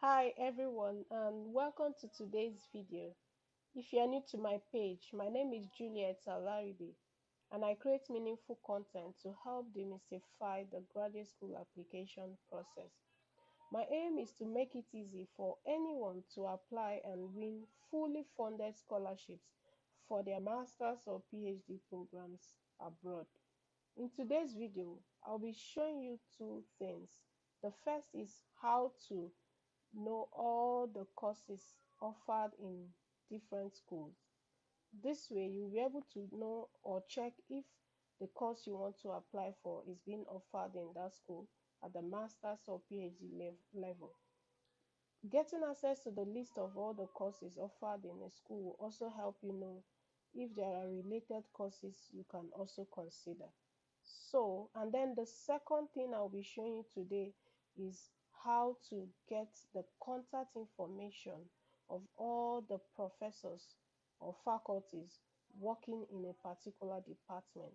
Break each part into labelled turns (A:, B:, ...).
A: Hi everyone and welcome to today's video. If you are new to my page, my name is Juliet Alaribe and I create meaningful content to help demystify the graduate school application process. My aim is to make it easy for anyone to apply and win fully funded scholarships for their master's or PhD programs abroad. In today's video, I'll be showing you two things. The first is how to know all the courses offered in different schools. This way, you'll be able to know or check if the course you want to apply for is being offered in that school at the master's or PhD level. Getting access to the list of all the courses offered in a school will also help you know if there are related courses you can also consider. And then the second thing I'll be showing you today is how to get the contact information of all the professors or faculties working in a particular department.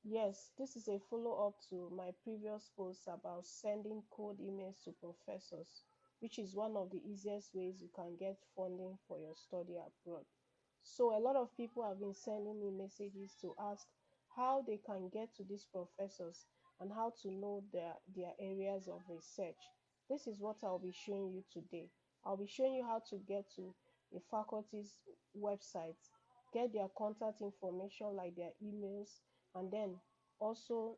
A: Yes, this is a follow-up to my previous post about sending cold emails to professors, which is one of the easiest ways you can get funding for your study abroad. So a lot of people have been sending me messages to ask how they can get to these professors and how to know their areas of research. This is what I'll be showing you today. I'll be showing you how to get to a faculty's website, get their contact information like their emails, and then also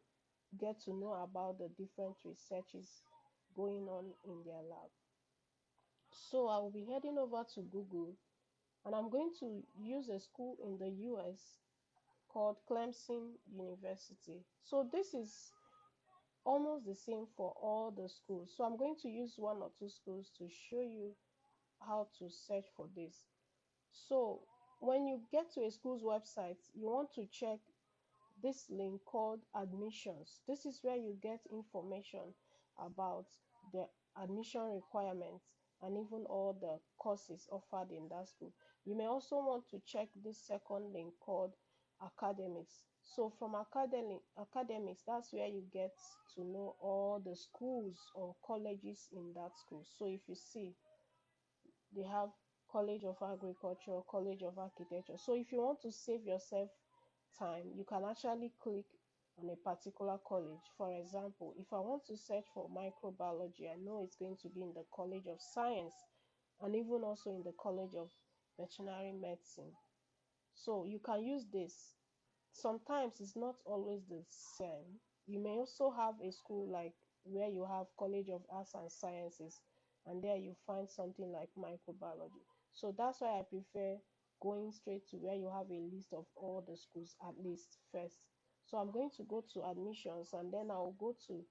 A: get to know about the different researches going on in their lab. So I will be heading over to Google and I'm going to use a school in the US called Clemson University. So this is almost the same for all the schools. So I'm going to use one or two schools to show you how to search for this. So when you get to a school's website, you want to check this link called admissions. This is where you get information about the admission requirements and even all the courses offered in that school. You may also want to check this second link called academics. So from academics, that's where you get to know all the schools or colleges in that school. So if you see, they have College of Agriculture, College of Architecture. So if you want to save yourself time, you can actually click on a particular college. For example, if I want to search for microbiology, I know it's going to be in the College of Science and even also in the College of Veterinary Medicine. So you can use this. Sometimes it's not always the same. You may also have a school like where you have College of Arts and Sciences, and there you find something like microbiology. So that's why I prefer going straight to where you have a list of all the schools at least first. So I'm going to go to admissions and then I'll go to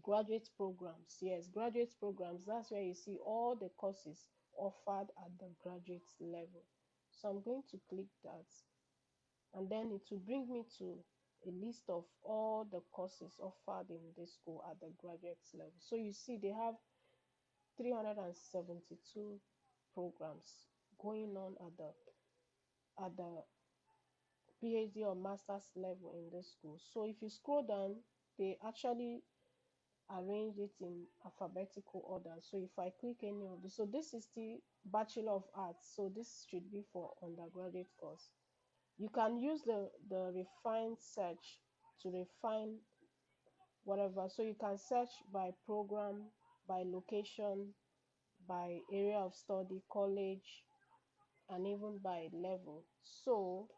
A: graduate programs. Yes, graduate programs, that's where you see all the courses offered at the graduate level. So I'm going to click that and then it will bring me to a list of all the courses offered in this school at the graduate level. So you see they have 372 programs going on at the PhD or master's level in this school. So if you scroll down, they actually arrange it in alphabetical order. So if I click any of this, so this is the Bachelor of Arts, so this should be for undergraduate course. You can use the refined search to refine whatever. So you can search by program, by location, by area of study, college, and even by level. So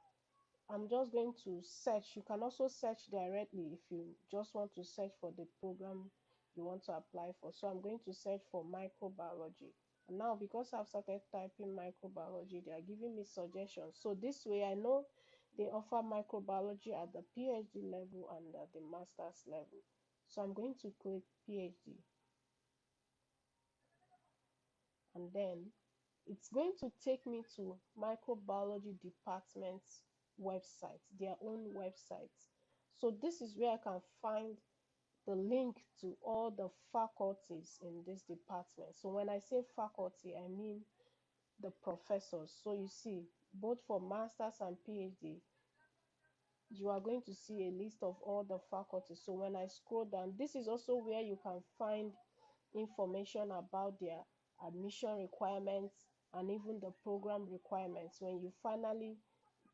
A: I'm just going to search. You can also search directly if you just want to search for the program you want to apply for. So I'm going to search for microbiology. And now because I've started typing microbiology, they are giving me suggestions. So this way I know they offer microbiology at the PhD level and at the master's level. So I'm going to click PhD. And then it's going to take me to microbiology department's website, their own website. So this is where I can find the link to all the faculties in this department. So when I say faculty, I mean the professors. So you see, both for masters and PhD, you are going to see a list of all the faculties. So when I scroll down, this is also where you can find information about their admission requirements and even the program requirements. When you finally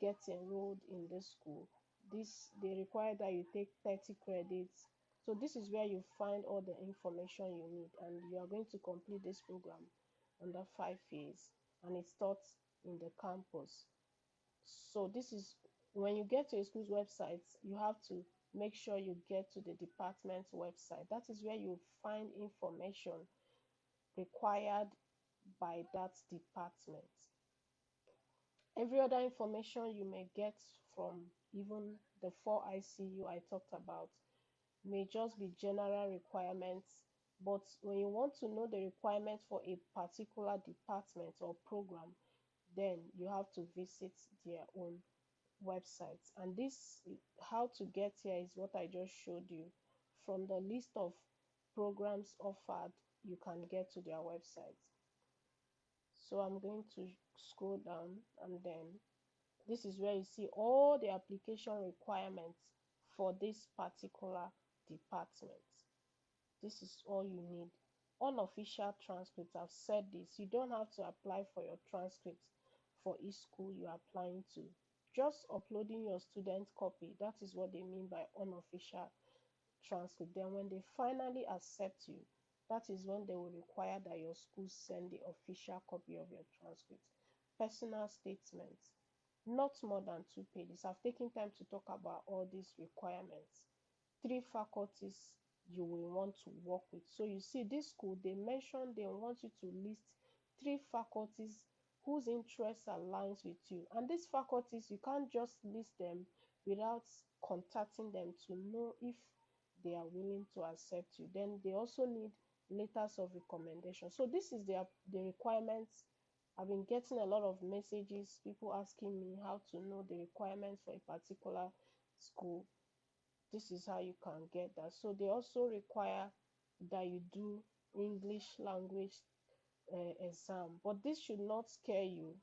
A: get enrolled in this school, they require that you take 30 credits. So this is where you find all the information you need, and you are going to complete this program under 5 years, and it starts in the campus. So this is when you get to a school's website, you have to make sure you get to the department's website. That is where you find information required by that department. Every other information you may get from even the 4ICU I talked about may just be general requirements, but when you want to know the requirements for a particular department or program, then you have to visit their own websites. And this, how to get here, is what I just showed you. From the list of programs offered, you can get to their website. So I'm going to scroll down, and then this is where you see all the application requirements for this particular department. This is all you need. Unofficial transcript. I've said this. You don't have to apply for your transcript for each school you are applying to. Just uploading your student copy. That is what they mean by unofficial transcript. Then when they finally accept you, that is when they will require that your school send the official copy of your transcript. Personal statements. Not more than 2 pages. I've taken time to talk about all these requirements. 3 faculties you will want to work with. So you see, this school, they mentioned they want you to list 3 faculties whose interests aligns with you. And these faculties, you can't just list them without contacting them to know if they are willing to accept you. Then they also need letters of recommendation. So this is the requirements. I've been getting a lot of messages, people asking me how to know the requirements for a particular school. This is how you can get that. So they also require that you do English language exam, but this should not scare you.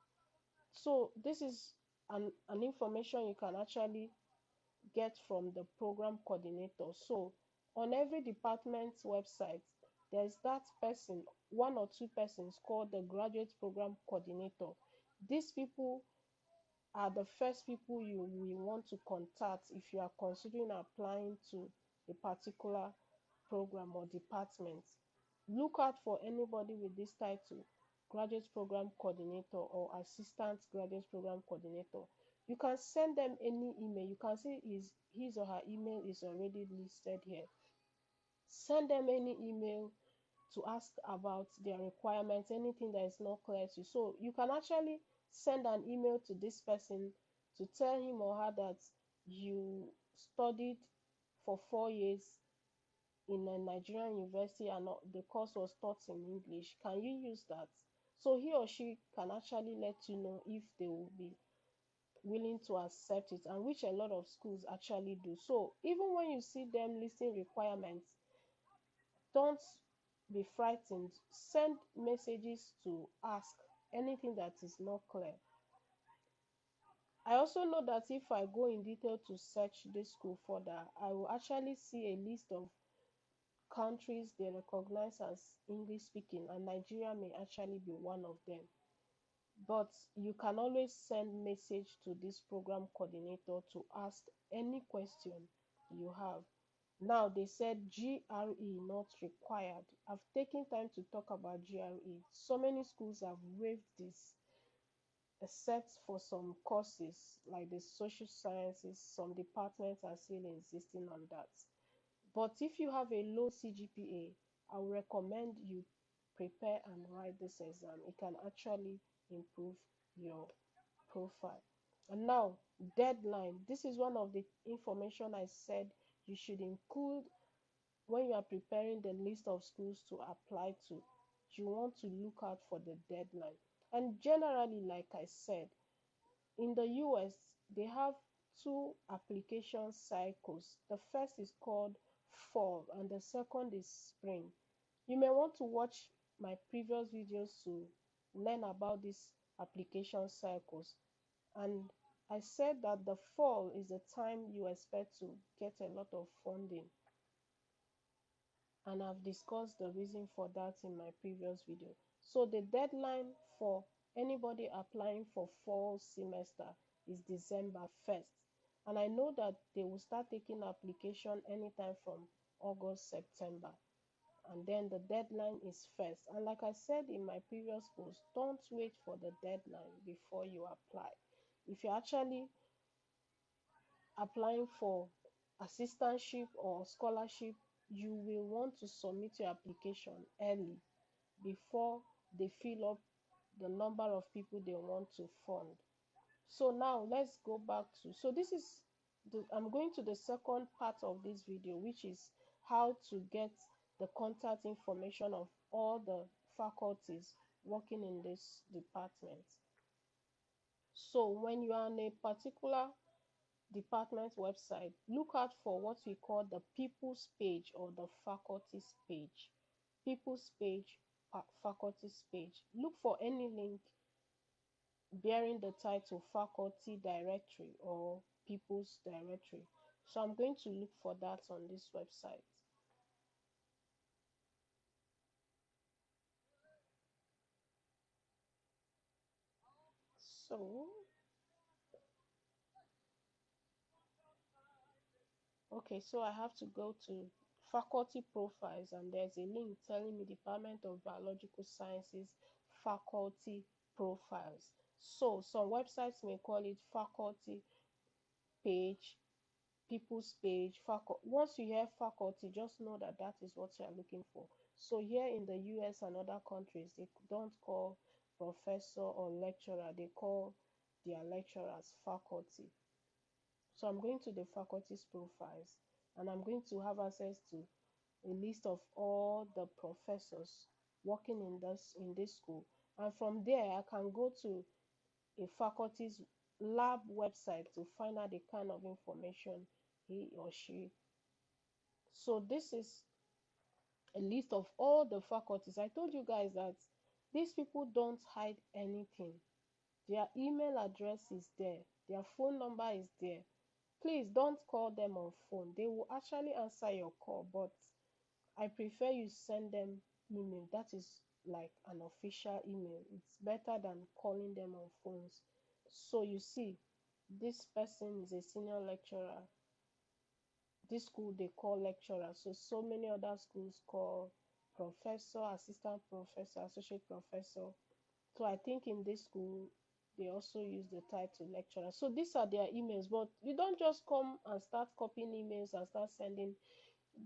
A: So this is an information you can actually get from the program coordinator. So on every department's website, there's that person, 1 or 2 persons, called the graduate program coordinator. These people are the first people you will want to contact if you are considering applying to a particular program or department. Look out for anybody with this title, graduate program coordinator or assistant graduate program coordinator. You can send them any email. You can see his or her email is already listed here. Send them any email to ask about their requirements, anything that is not clear to you. So you can actually send an email to this person to tell him or her that you studied for 4 years in a Nigerian university and the course was taught in English. Can you use that? So he or she can actually let you know if they will be willing to accept it, and which a lot of schools actually do. So even when you see them listing requirements, don't be frightened. Send messages to ask anything that is not clear. I also know that if I go in detail to search this school further, I will actually see a list of countries they recognize as English speaking, and Nigeria may actually be one of them. But you can always send message to this program coordinator to ask any question you have. Now they said GRE not required. I've taken time to talk about GRE. So many schools have waived this, except for some courses like the social sciences. Some departments are still insisting on that. But if you have a low CGPA, I would recommend you prepare and write this exam. It can actually improve your profile. And now, deadline. This is one of the information I said you should include when you are preparing the list of schools to apply to. You want to look out for the deadline. And generally, like I said, in the US, they have 2 application cycles. The first is called fall, and the second is spring. You may want to watch my previous videos to learn about these application cycles. And I said that the fall is the time you expect to get a lot of funding, and I've discussed the reason for that in my previous video. So the deadline for anybody applying for fall semester is December 1st, and I know that they will start taking application anytime from August, September, and then the deadline is 1st. And like I said in my previous post, don't wait for the deadline before you apply. If you're actually applying for assistantship or scholarship, you will want to submit your application early before they fill up the number of people they want to fund. So now let's go back to, so this is I'm going to the second part of this video, which is how to get the contact information of all the faculties working in this department. So when you are on a particular department website, look out for what we call the people's page or the faculties page. People's page, faculties page. Look for any link bearing the title faculty directory or people's directory. So I'm going to look for that on this website. So okay, so I have to go to faculty profiles, and there's a link telling me Department of Biological Sciences faculty profiles. So some websites may call it faculty page, people's page. Once you hear faculty, just know that that is what you are looking for. So here in the US and other countries, they don't call professor or lecturer, they call their lecturers faculty. So I'm going to the faculty's profiles, and I'm going to have access to a list of all the professors working in this school. And from there, I can go to a faculty's lab website to find out the kind of information he or she. So this is a list of all the faculties. I told you guys that these people don't hide anything. Their email address is there, their phone number is there. Please don't call them on phone. They will actually answer your call, but I prefer you send them email. That is like an official email. It's better than calling them on phones. So you see, this person is a senior lecturer. This school they call lecturer. So many other schools call professor, assistant professor, associate professor. So I think in this school they also use the title lecturer. So these are their emails, but you don't just come and start copying emails and start sending.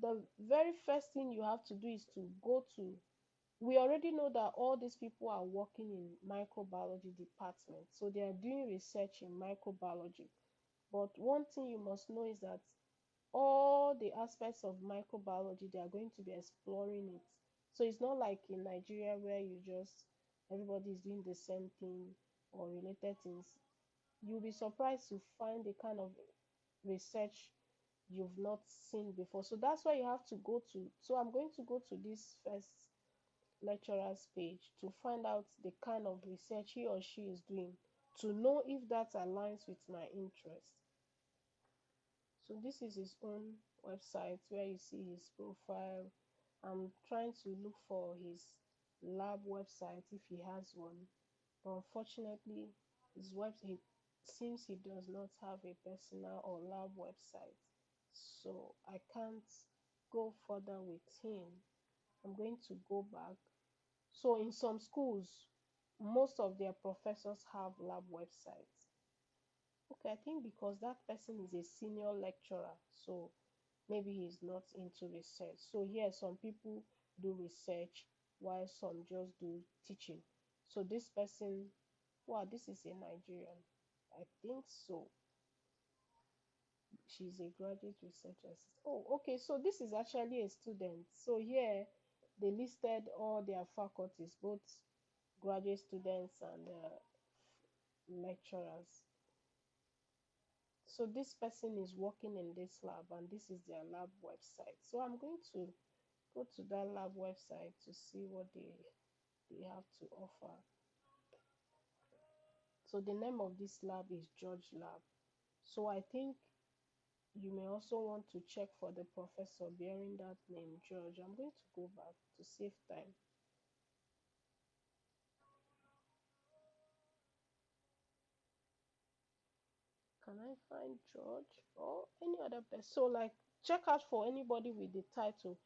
A: The very first thing you have to do is to go to, we already know that all these people are working in microbiology department, so they are doing research in microbiology. But one thing you must know is that all the aspects of microbiology, they are going to be exploring it. So it's not like in Nigeria where you just, everybody is doing the same thing or related things. You'll be surprised to find the kind of research you've not seen before. So that's why you have to go to, so I'm going to go to this first lecturer's page to find out the kind of research he or she is doing, to know if that aligns with my interest. So this is his own website where you see his profile. I'm trying to look for his lab website if he has one, but unfortunately his website seems he does not have a personal or lab website, so I can't go further with him. I'm going to go back. So in some schools, most of their professors have lab websites. Okay, I think because that person is a senior lecturer, so maybe he's not into research. So here, some people do research while some just do teaching. So this person, wow, this is a Nigerian. I think so. She's a graduate research assistant. Oh, okay, so this is actually a student. So here, they listed all their faculties, both graduate students and lecturers. So this person is working in this lab, and this is their lab website. So I'm going to go to that lab website to see what they have to offer. So the name of this lab is George Lab. So I think you may also want to check for the professor bearing that name, George. I'm going to go back to save time. Can I find George or any other person? So like check out for anybody with the title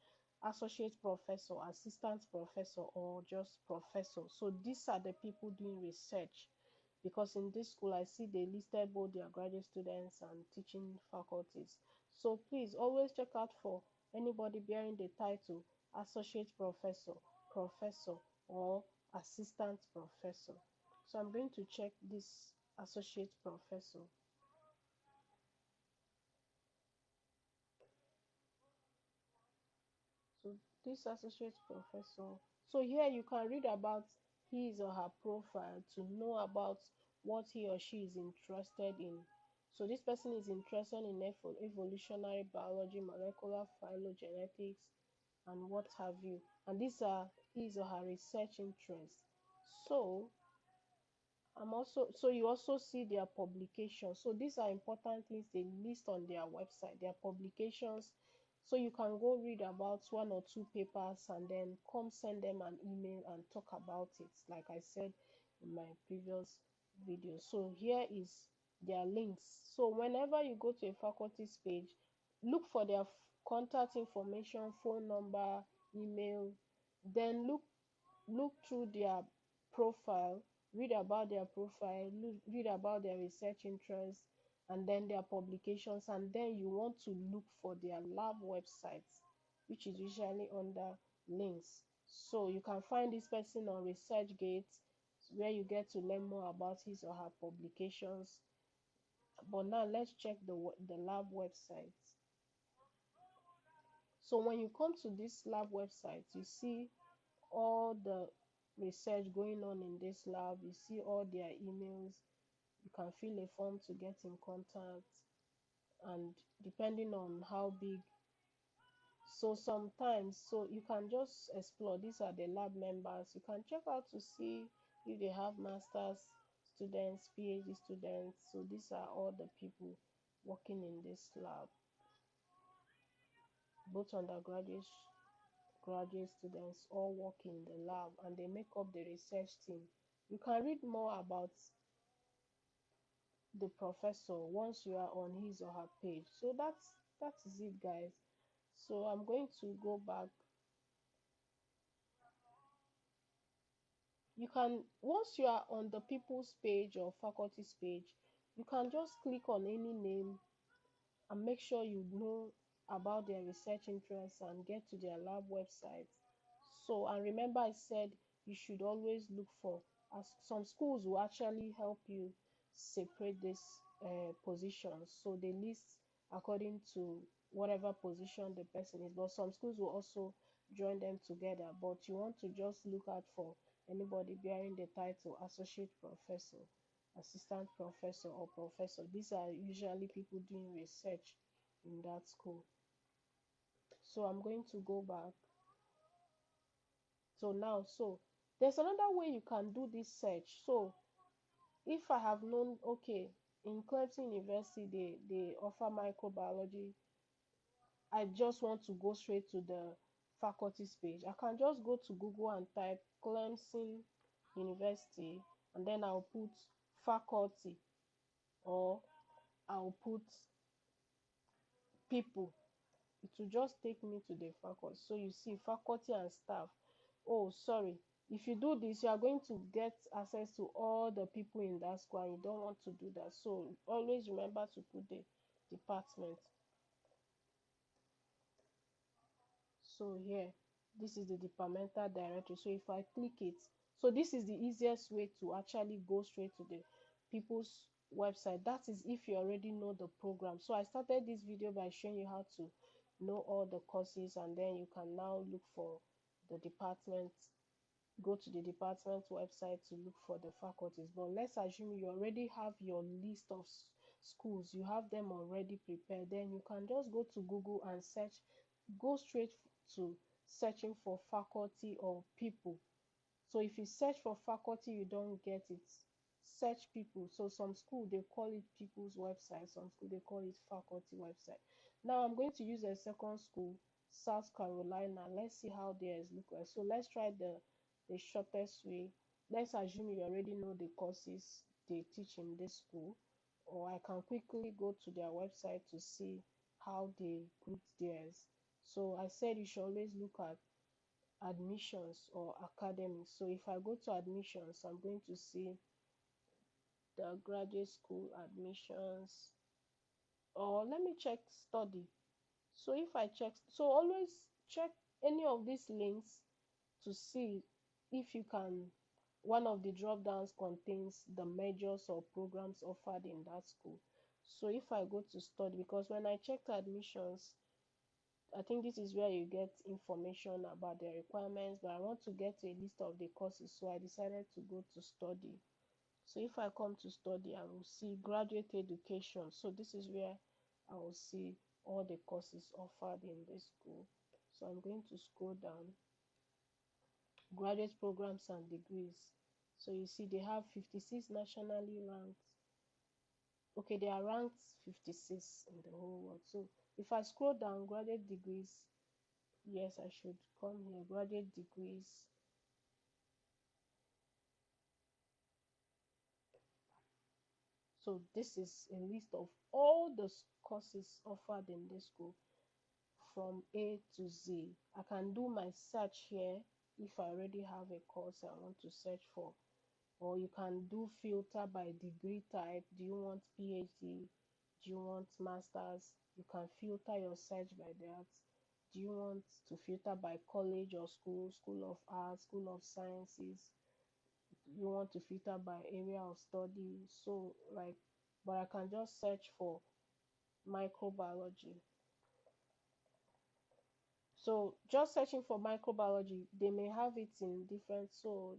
A: associate professor, assistant professor, or just professor. So these are the people doing research, because in this school I see they listed both their graduate students and teaching faculties. So please always check out for anybody bearing the title associate professor, professor, or assistant professor. So I'm going to check this associate professor. So this associate professor. So here you can read about his or her profile to know about what he or she is interested in. So this person is interested in evolutionary biology, molecular phylogenetics, and what have you. And these are his or her research interests. So so you also see their publications. So these are important things they list on their website, their publications. So you can go read about one or two papers and then come send them an email and talk about it, like I said in my previous video. So here is their links. So whenever you go to a faculty's page, look for their contact information, phone number, email, then look through their profile, read about their profile, read about their research interests, and then their publications, and then you want to look for their lab websites, which is usually under links. So you can find this person on ResearchGate, where you get to learn more about his or her publications. But now let's check the lab websites. So when you come to this lab website, you see all the research going on in this lab. You see all their emails. You can fill a form to get in contact, and depending on how big, so sometimes, so you can just explore. These are the lab members. You can check out to see if they have masters students, PhD students. So these are all the people working in this lab, both undergraduate, graduate students, all work in the lab, and they make up the research team. You can read more about the professor once you are on his or her page. So that is it, guys. So I'm going to go back. You can, once you are on the people's page or faculty's page, you can just click on any name and make sure you know about their research interests and get to their lab website. So, and remember I said you should always look for, as some schools will actually help you separate these positions. So they list according to whatever position the person is, but some schools will also join them together. But you want to just look out for anybody bearing the title associate professor, assistant professor, or professor. These are usually people doing research in that school. So I'm going to go back. So now, so there's another way you can do this search. So if I have known, okay, in Clemson University they offer microbiology, I just want to go straight to the faculty's page. I can just go to Google and type Clemson University, and then I'll put faculty, or I'll put people. It will just take me to the faculty. So you see faculty and staff. Oh, sorry, if you do this, you are going to get access to all the people in that school, and you don't want to do that. So always remember to put the department. So here, this is the departmental directory. So if I click it, so this is the easiest way to actually go straight to the people's website. That is if you already know the program. So I started this video by showing you how to know all the courses, and then you can now look for the department, go to the department website to look for the faculties. But let's assume you already have your list of schools, you have them already prepared, then you can just go to Google and search, go straight to searching for faculty or people. So if you search for faculty, you don't get it, search people. So some school they call it people's website, some school they call it faculty website. Now I'm going to use a second school, South Carolina. Let's see how theirs look like. So let's try the shortest way. Let's assume you already know the courses they teach in this school, or I can quickly go to their website to see how they grouped theirs. So I said you should always look at admissions or academics. So if I go to admissions, I'm going to see the graduate school admissions, or let me check study. So if I check, so always check any of these links to see if you can, one of the drop downs contains the majors or programs offered in that school. So if I go to study, because when I checked admissions, I think this is where you get information about the requirements, but I want to get a list of the courses, so I decided to go to study. So if I come to study, I will see graduate education. So this is where I will see all the courses offered in this school. So I'm going to scroll down, graduate programs and degrees. So you see they have 56 nationally ranked. Okay, they are ranked 56 in the whole world. So if I scroll down, graduate degrees, yes, I should come here, graduate degrees. So this is a list of all the courses offered in this school from A to Z. I can do my search here if I already have a course I want to search for, or you can do filter by degree type. Do you want PhD? Do you want masters? You can filter your search by that. Do you want to filter by college or school, school of arts, school of sciences? You want to filter by area of study? So like, but I can just search for microbiology. So just searching for microbiology, they may have it in different, so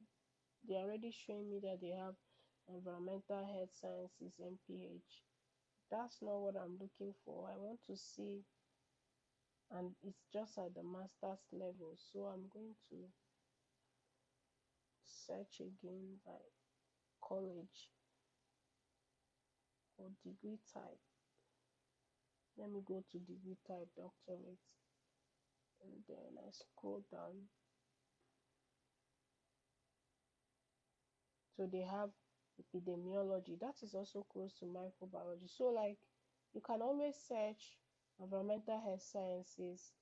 A: they're already showing me that they have environmental health sciences, MPH. That's not what I'm looking for. I want to see, and it's just at the master's level. So I'm going to search again by college or degree type. Let me go to degree type doctorate, and then I scroll down. So they have epidemiology, that is also close to microbiology. So like you can always search environmental health sciences.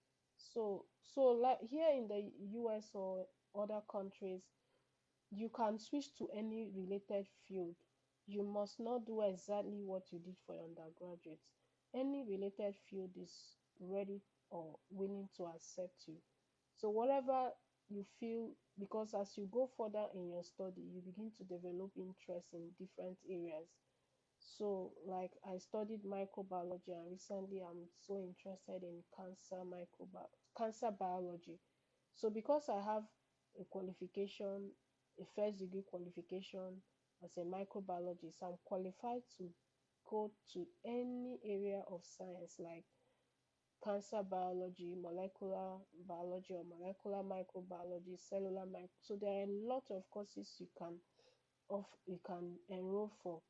A: So like here in the US or other countries, you can switch to any related field. You must not do exactly what you did for your undergraduate. Any related field is ready or willing to accept you. So whatever you feel, because as you go further in your study, you begin to develop interest in different areas. So like I studied microbiology, and recently I'm so interested in cancer biology. So because I have a qualification, a first degree qualification as a microbiologist, I'm qualified to go to any area of science like cancer biology, molecular biology or molecular microbiology, cellular micro. So there are a lot of courses you can enroll for.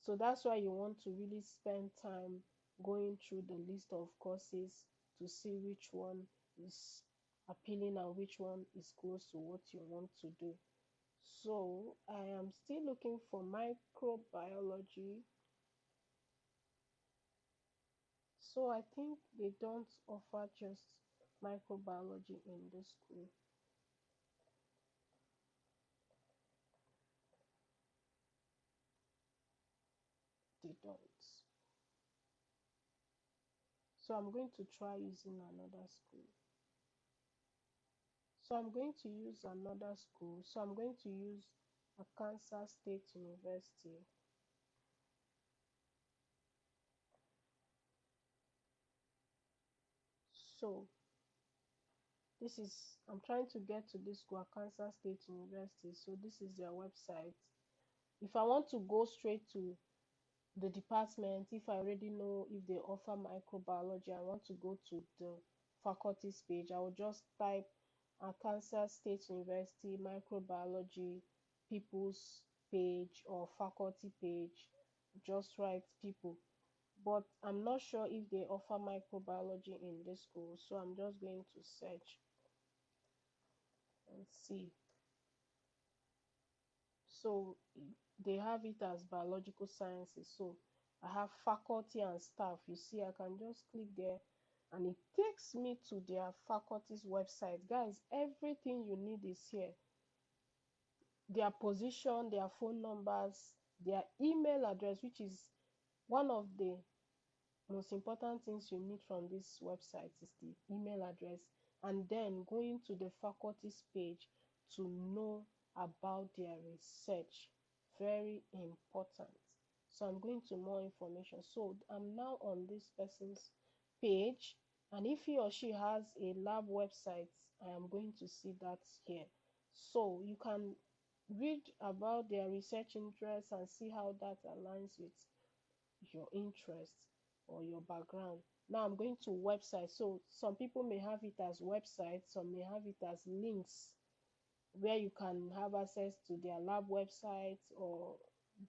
A: So that's why you want to really spend time going through the list of courses to see which one is appealing and which one is close to what you want to do. So I am still looking for microbiology. So I think they don't offer just microbiology in this school. They don't. So I'm going to try using another school. So I'm going to use another school. So I'm going to use Arkansas State University. So this is, I'm trying to get to this school, Arkansas State University. So this is their website. If I want to go straight to the department, if I already know if they offer microbiology, I want to go to the faculties page, I will just type Arkansas State University microbiology people's page or faculty page, just write people. But I'm not sure if they offer microbiology in this school, so I'm just going to search and see. So they have it as biological sciences. So I have faculty and staff. You see, I can just click there and it takes me to their faculty's website. Guys, everything you need is here. Their position, their phone numbers, their email address, which is one of the most important things you need from this website is the email address, and then going to the faculty's page to know about their research. Very important. So I'm going to more information. So I'm now on this person's page, and if he or she has a lab website, I am going to see that here. So you can read about their research interests and see how that aligns with your interest or your background. Now I'm going to website. So some people may have it as website, some may have it as links where you can have access to their lab websites or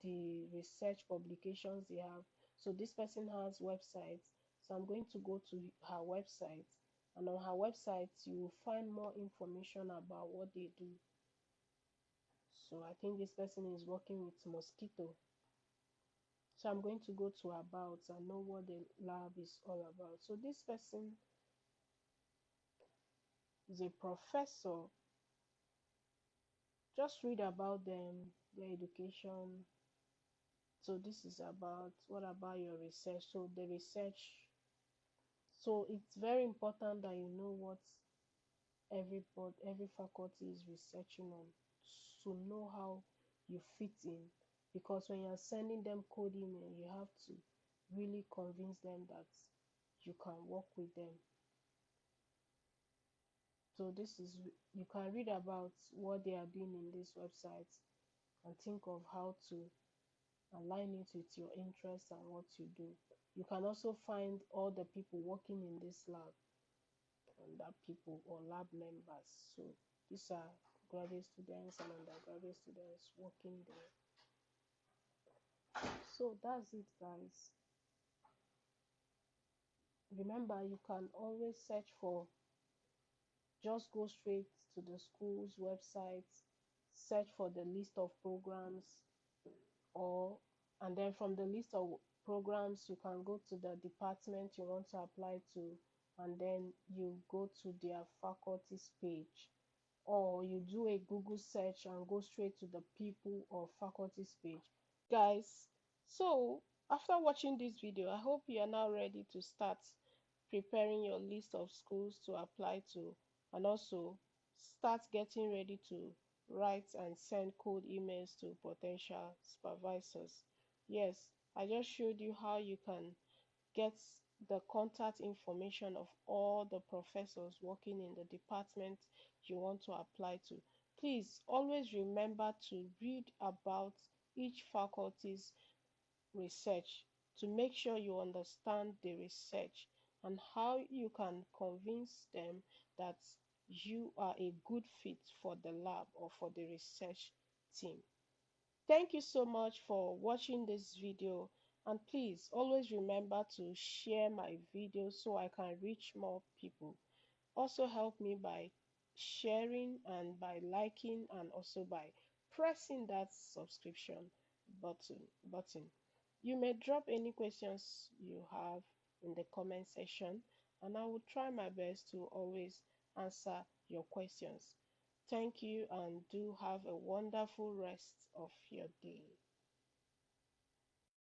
A: the research publications they have. So this person has websites. So I'm going to go to her website, and on her website you will find more information about what they do. So I think this person is working with mosquito. So I'm going to go to about and know what the lab is all about. So this person is a professor. Just read about them, their education. So this is about what about your research. So the research. So it's very important that you know what every faculty is researching on, to know how you fit in. Because when you're sending them code email, you have to really convince them that you can work with them. So this is, you can read about what they are doing in this website and think of how to align it with your interests and what you do. You can also find all the people working in this lab, and that people or lab members. So these are graduate students and undergraduate students working there. So that's it, guys. Remember, you can always search for, just go straight to the school's website, search for the list of programs, or and then from the list of programs you can go to the department you want to apply to, and then you go to their faculty's page, or you do a Google search and go straight to the people or faculty's page. Guys, so after watching this video, I hope you are now ready to start preparing your list of schools to apply to, and also start getting ready to write and send cold emails to potential supervisors. Yes, I just showed you how you can get the contact information of all the professors working in the department you want to apply to. Please always remember to read about each faculty's research to make sure you understand the research and how you can convince them that you are a good fit for the lab or for the research team. Thank you so much for watching this video, and please always remember to share my video so I can reach more people. Also help me by sharing and by liking, and also by pressing that subscription button. You may drop any questions you have in the comment section, and I will try my best to always answer your questions. Thank you, and do have a wonderful rest of your day.